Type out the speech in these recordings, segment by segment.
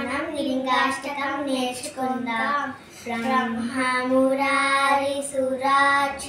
మనం లింగాష్టకం నేర్చుకుందాం. బ్రహ్మమురారి సురార్చితలింగం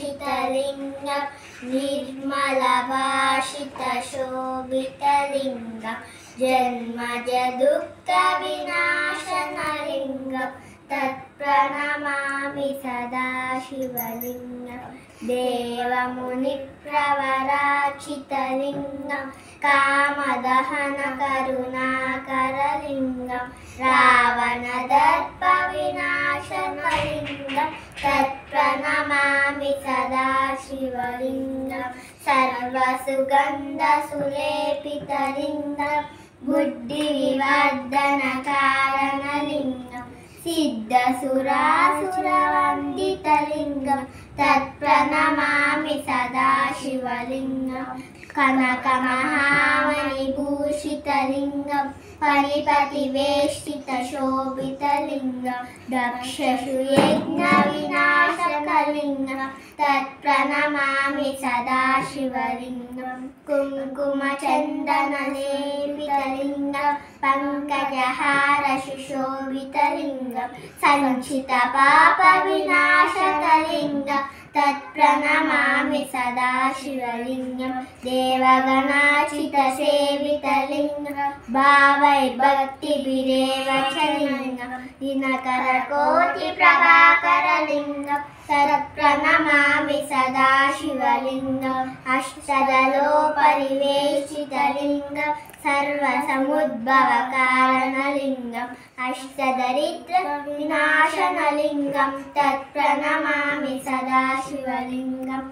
నిర్మల భాషిత శోభితలింగం జన్మజ దుఃఖ వినాశనలింగం తత్ప్రణమామి సదా శివలింగం. దేవముని ప్రవరార్చితలింగం కామదహన కరుణాకరలింగం రావణ దర్ప వినాశనలింగం తత్ప్రణమామి సదా శివలింగం. సర్వసుగంధ సులేపితలింగం బుద్ధి వివర్ధన కారణలింగం సిద్ధసురాసురవందితలింగం తత్ప్రణమామి సదా శివలింగం. కనక మహామణి భూషితలింగం ఫణిపతి వేష్టిత శోభితలింగం దక్షసు యజ్ఞ వినాశకలింగం తత్ప్రణమామి సదా శివలింగం. కుంకుమ చందన లేపితలింగం పంకజహార సుశోభితలింగం సంచిత పాప వినాశకలింగం తత్ప్రణమామి సదా శివలింగం. దేవగణాచిత సేవితలింగం భావైర్భక్తిభిరేవచలింగం దినకర కోటి ప్రభాకరలింగం తత్ప్రణమామి సదా శివలింగం. అష్టదలోపరివేష్టితలింగం సర్వసముద్భవ కారణలింగం అష్టదరిద్ర వినాశనలింగం తత్ప్రణమామి సదా శివలింగం.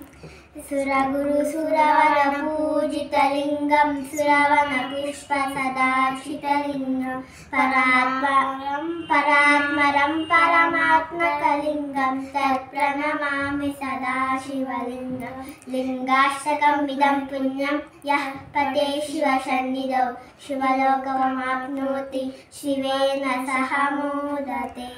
సురగురు సురవర పూజితలింగం సురవన పుష్ప సదార్చితలింగం పరాత్మరం పరమాత్మకలింగం తత్ప్రణమామి సదా శివలింగం. లింగాష్టకం ఇదం పుణ్యం యః పతే శివ సన్నిధౌ శివలోకమాప్నోతి శివేన సహ మోదతే.